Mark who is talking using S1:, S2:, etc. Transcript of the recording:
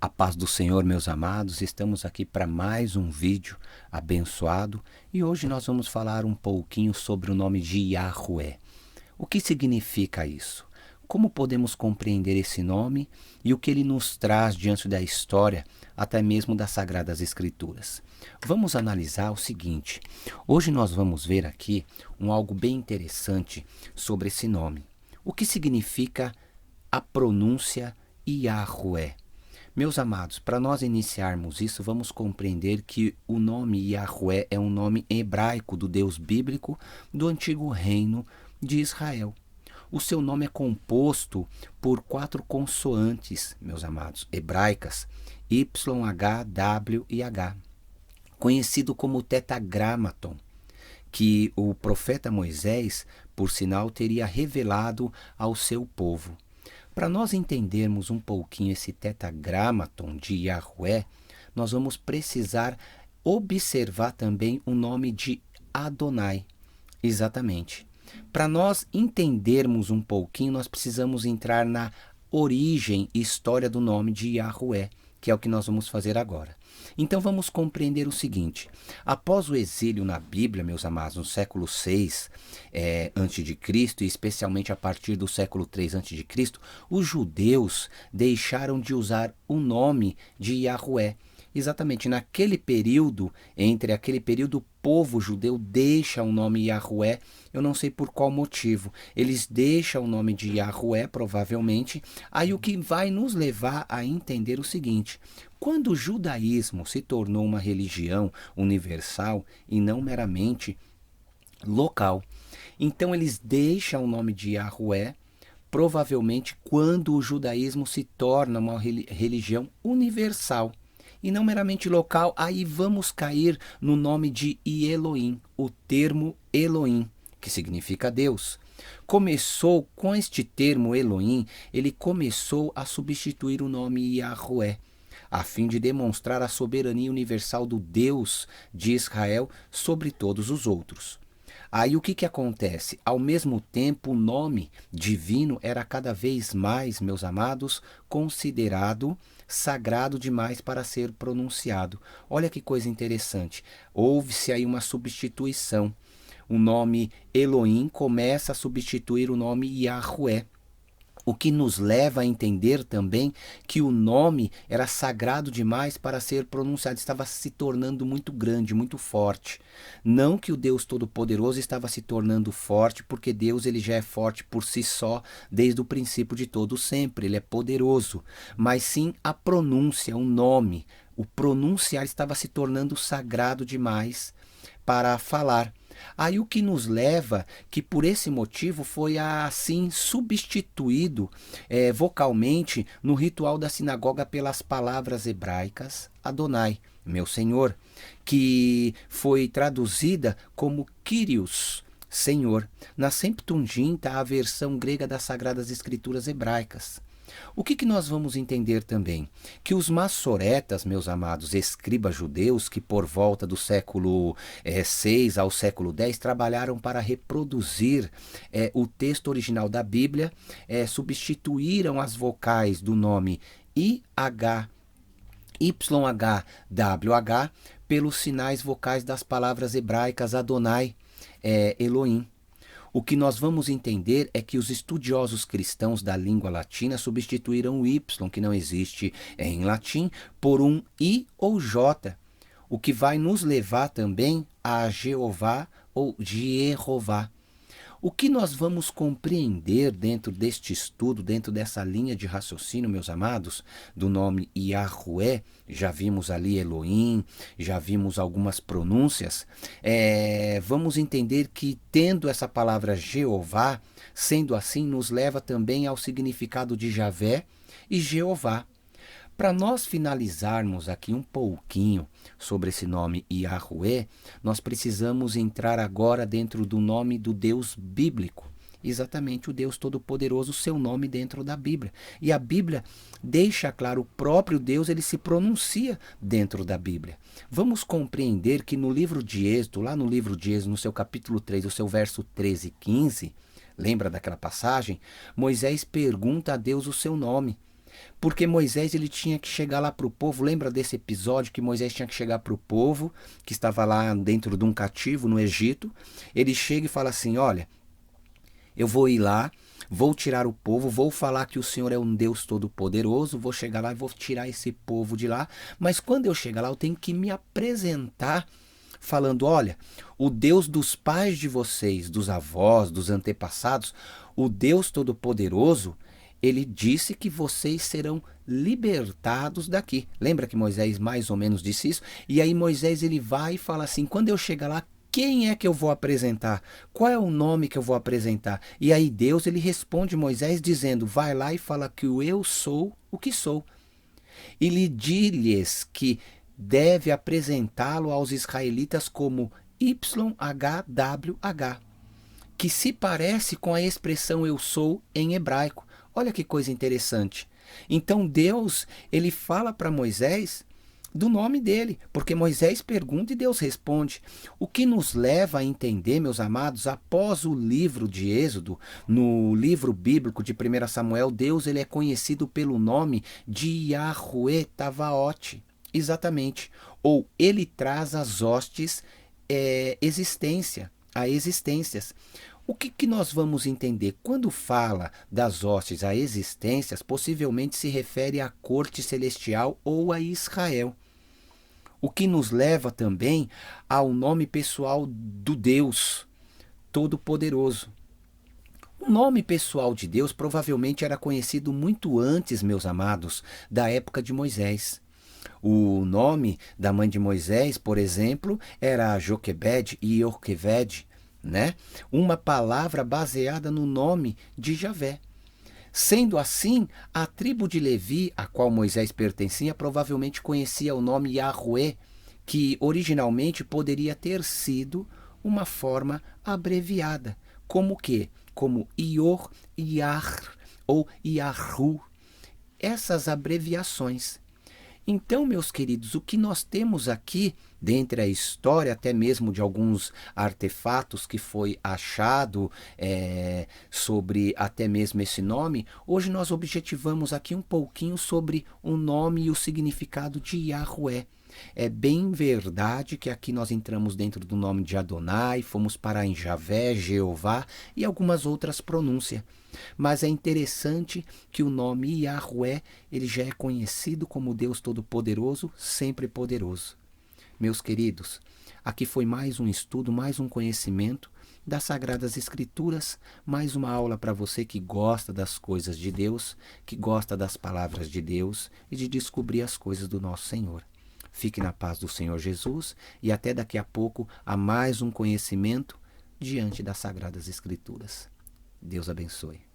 S1: A paz do Senhor, meus amados, estamos aqui para mais um vídeo abençoado e hoje nós vamos falar um pouquinho sobre o nome de Yahweh. O que significa isso? Como podemos compreender esse nome e o que ele nos traz diante da história, até mesmo das Sagradas Escrituras? Vamos analisar o seguinte: hoje nós vamos ver aqui algo bem interessante sobre esse nome. O que significa a pronúncia Yahweh? Meus amados, para nós iniciarmos isso, vamos compreender que o nome Yahweh é um nome hebraico do Deus bíblico do antigo reino de Israel. O seu nome é composto por 4 consoantes, meus amados, hebraicas, Y, H, W e H, conhecido como Tetragramaton, que o profeta Moisés, por sinal, teria revelado ao seu povo. Para nós entendermos um pouquinho esse tetragramaton de Yahweh, nós vamos precisar observar também o nome de Adonai. Exatamente. Para nós entendermos um pouquinho, nós precisamos entrar na origem e história do nome de Yahweh, que é o que nós vamos fazer agora. Então vamos compreender o seguinte: após o exílio na Bíblia, meus amados, no século 6 a.C., e especialmente a partir do século 3 a.C., os judeus deixaram de usar o nome de Yahweh. Exatamente naquele período, o povo judeu deixa o nome Yahweh, eu não sei por qual motivo. Eles deixam o nome de Yahweh, provavelmente. Aí o que vai nos levar a entender o seguinte: quando o judaísmo se tornou uma religião universal e não meramente local, então eles deixam o nome de Yahweh, provavelmente quando o judaísmo se torna uma religião universal e não meramente local, aí vamos cair no nome de Elohim, o termo Elohim, que significa Deus. Começou com este termo Elohim, ele começou a substituir o nome Yahweh, a fim de demonstrar a soberania universal do Deus de Israel sobre todos os outros. Aí o que acontece? Ao mesmo tempo, o nome divino era cada vez mais, meus amados, considerado sagrado demais para ser pronunciado. Olha que coisa interessante. Houve-se aí uma substituição. O nome Elohim começa a substituir o nome Yahweh. O que nos leva a entender também que o nome era sagrado demais para ser pronunciado, estava se tornando muito grande, muito forte. Não que o Deus Todo-Poderoso estava se tornando forte, porque Deus ele já é forte por si só, desde o princípio de todo sempre, ele é poderoso. Mas sim a pronúncia, o nome, o pronunciar estava se tornando sagrado demais para falar. Aí o que nos leva que por esse motivo foi assim substituído vocalmente no ritual da sinagoga pelas palavras hebraicas Adonai, meu Senhor, que foi traduzida como Kyrios, Senhor. Na Septuaginta, a versão grega das Sagradas Escrituras hebraicas. O que nós vamos entender também? Que os massoretas, meus amados, escribas judeus, que por volta do século 6 ao século 10 trabalharam para reproduzir o texto original da Bíblia, substituíram as vocais do nome IH, YHWH pelos sinais vocais das palavras hebraicas Adonai, Elohim. O que nós vamos entender é que os estudiosos cristãos da língua latina substituíram o Y, que não existe em latim, por um I ou J, o que vai nos levar também a Jeová ou Jeová. O que nós vamos compreender dentro deste estudo, dentro dessa linha de raciocínio, meus amados, do nome Yahweh, já vimos ali Elohim, já vimos algumas pronúncias, vamos entender que tendo essa palavra Jeová, sendo assim, nos leva também ao significado de Javé e Jeová. Para nós finalizarmos aqui um pouquinho sobre esse nome Yahweh, nós precisamos entrar agora dentro do nome do Deus bíblico. Exatamente, o Deus Todo-Poderoso, seu nome dentro da Bíblia. E a Bíblia deixa claro, o próprio Deus, ele se pronuncia dentro da Bíblia. Vamos compreender que no livro de Êxodo, lá no livro de Êxodo, no seu capítulo 3, o seu verso 13 e 15, lembra daquela passagem? Moisés pergunta a Deus o seu nome. Porque Moisés ele tinha que chegar lá para o povo. Lembra desse episódio que Moisés tinha que chegar para o povo que estava lá dentro de um cativo no Egito? Ele chega e fala assim: olha, eu vou ir lá, vou tirar o povo, vou falar que o Senhor é um Deus todo-poderoso, vou chegar lá e vou tirar esse povo de lá, mas quando eu chegar lá eu tenho que me apresentar falando: olha, o Deus dos pais de vocês, dos avós, dos antepassados, o Deus todo-poderoso, ele disse que vocês serão libertados daqui. Lembra que Moisés mais ou menos disse isso? E aí Moisés ele vai e fala assim: quando eu chegar lá, quem é que eu vou apresentar? Qual é o nome que eu vou apresentar? E aí Deus ele responde Moisés dizendo: vai lá e fala que o eu sou o que sou. E lhe diz-lhes que deve apresentá-lo aos israelitas como YHWH, que se parece com a expressão eu sou em hebraico. Olha que coisa interessante. Então Deus, ele fala para Moisés do nome dele, porque Moisés pergunta e Deus responde. O que nos leva a entender, meus amados, após o livro de Êxodo, no livro bíblico de 1 Samuel, Deus ele é conhecido pelo nome de Yahweh Tavaote. Exatamente. Ou ele traz as hostes a existências. O que nós vamos entender? Quando fala das hostes a existências, possivelmente se refere à corte celestial ou a Israel. O que nos leva também ao nome pessoal do Deus Todo-Poderoso. O nome pessoal de Deus provavelmente era conhecido muito antes, meus amados, da época de Moisés. O nome da mãe de Moisés, por exemplo, era Joquebed e Yorqueved, né? Uma palavra baseada no nome de Javé. Sendo assim, a tribo de Levi, a qual Moisés pertencia, provavelmente conhecia o nome Yahweh, que originalmente poderia ter sido uma forma abreviada. Como que? Como Ior, Yar ou Yahu. Essas abreviações. Então, meus queridos, o que nós temos aqui, dentre a história, até mesmo de alguns artefatos que foi achado sobre até mesmo esse nome, hoje nós objetivamos aqui um pouquinho sobre o nome e o significado de Yahweh. É bem verdade que aqui nós entramos dentro do nome de Adonai, fomos parar em Javé, Jeová e algumas outras pronúncias. Mas é interessante que o nome Yahweh ele já é conhecido como Deus Todo-Poderoso, sempre poderoso. Meus queridos, aqui foi mais um estudo, mais um conhecimento das Sagradas Escrituras, mais uma aula para você que gosta das coisas de Deus, que gosta das palavras de Deus e de descobrir as coisas do nosso Senhor. Fique na paz do Senhor Jesus e até daqui a pouco a mais um conhecimento diante das Sagradas Escrituras. Deus abençoe.